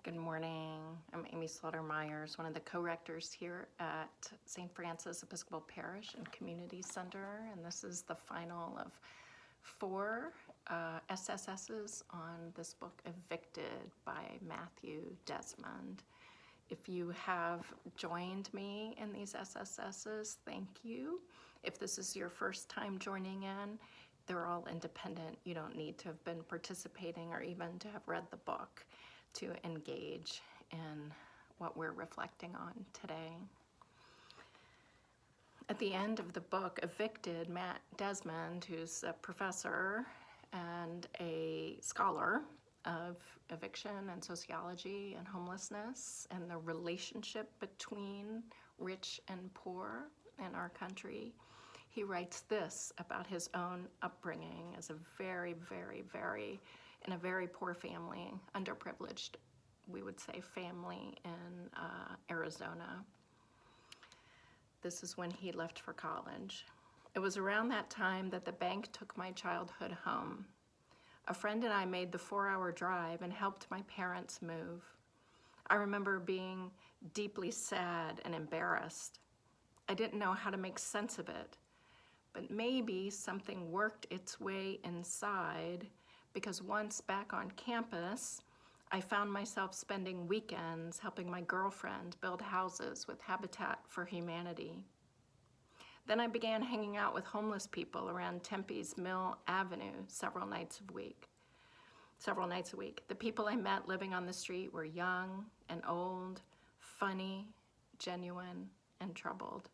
Good morning. I'm Amy Slaughter-Myers, one of the co-rectors here at St. Francis Episcopal Parish and Community Center, and this is the final of 4 SSSs on this book, Evicted by Matthew Desmond. If you have joined me in these SSSs, thank you. If this is your first time joining in, they're all independent. You don't need to have been participating or even to have read the book to engage in what we're reflecting on today. At the end of the book, Evicted, Matt Desmond, who's a professor and a scholar of eviction and sociology and homelessness and the relationship between rich and poor in our country, he writes this about his own upbringing as a very in a very poor family, underprivileged, we would say, family in Arizona. This is when he left for college. It was around that time that the bank took my childhood home. A friend and I made the 4-hour drive and helped my parents move. I remember being deeply sad and embarrassed. I didn't know how to make sense of it, but maybe something worked its way inside, because once back on campus, I found myself spending weekends helping my girlfriend build houses with Habitat for Humanity. Then I began hanging out with homeless people around Tempe's Mill Avenue several nights a week. The people I met living on the street were young and old, funny, genuine, and troubled.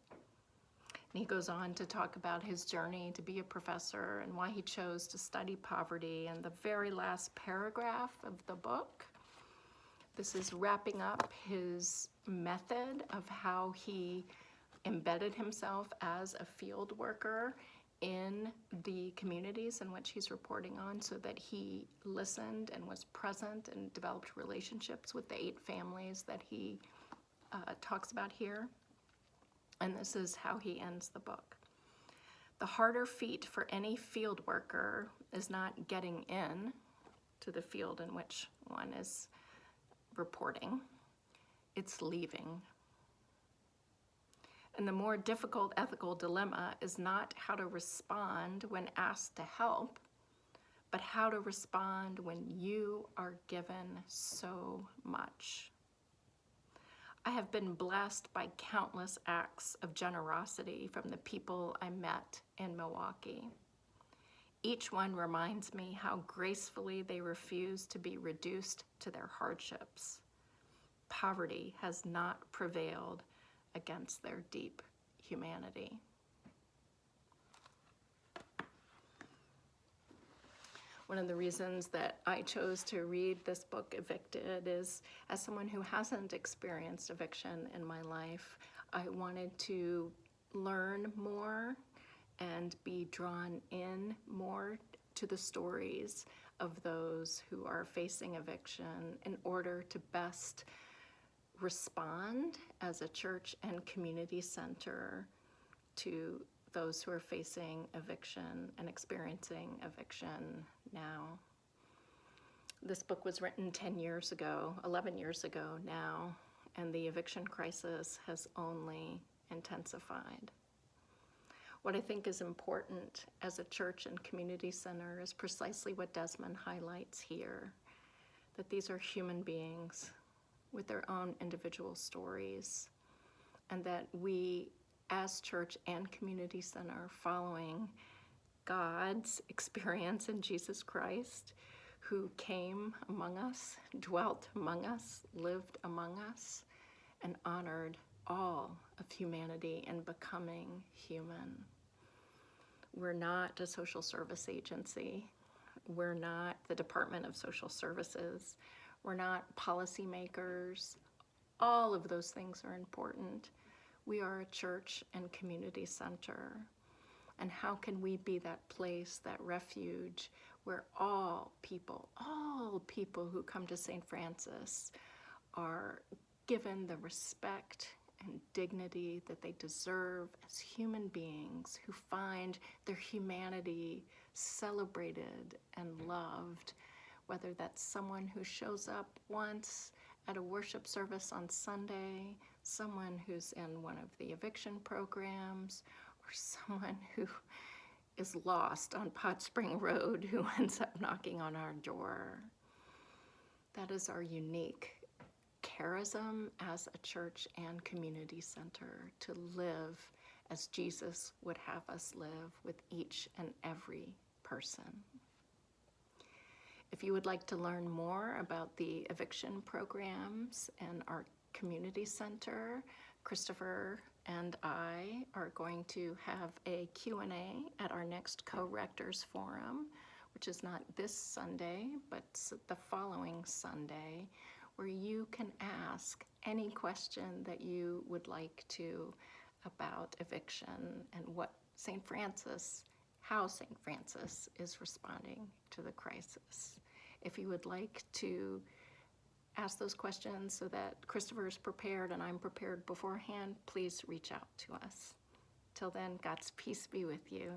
And he goes on to talk about his journey to be a professor and why he chose to study poverty. And the very last paragraph of the book, this is wrapping up his method of how he embedded himself as a field worker in the communities in which he's reporting on, so that he listened and was present and developed relationships with the 8 families that he talks about here. And this is how he ends the book. The harder feat for any field worker is not getting in to the field in which one is reporting, it's leaving. And the more difficult ethical dilemma is not how to respond when asked to help, but how to respond when you are given so much. I have been blessed by countless acts of generosity from the people I met in Milwaukee. Each one reminds me how gracefully they refuse to be reduced to their hardships. Poverty has not prevailed against their deep humanity. One of the reasons that I chose to read this book, Evicted, is as someone who hasn't experienced eviction in my life, I wanted to learn more and be drawn in more to the stories of those who are facing eviction in order to best respond as a church and community center to those who are facing eviction and experiencing eviction now. This book was written 11 years ago now, and the eviction crisis has only intensified. What I think is important as a church and community center is precisely what Desmond highlights here, that these are human beings with their own individual stories, and that we as church and community center, following God's experience in Jesus Christ, who came among us, dwelt among us, lived among us, and honored all of humanity in becoming human. We're not a social service agency. We're not the Department of Social Services. We're not policymakers. All of those things are important. We are a church and community center. And how can we be that place, that refuge, where all people who come to St. Francis are given the respect and dignity that they deserve as human beings who find their humanity celebrated and loved, whether that's someone who shows up once at a worship service on Sunday, someone who's in one of the eviction programs, or someone who is lost on Pot Spring Road who ends up knocking on our door. That is our unique charism as a church and community center, to live as Jesus would have us live with each and every person. If you would like to learn more about the eviction programs and our community center, Christopher and I are going to have a Q&A at our next co-rectors forum, which is not this Sunday, but the following Sunday, where you can ask any question that you would like to about eviction and how St. Francis is responding to the crisis. If you would like to ask those questions so that Christopher is prepared and I'm prepared beforehand, please reach out to us. Till then, God's peace be with you.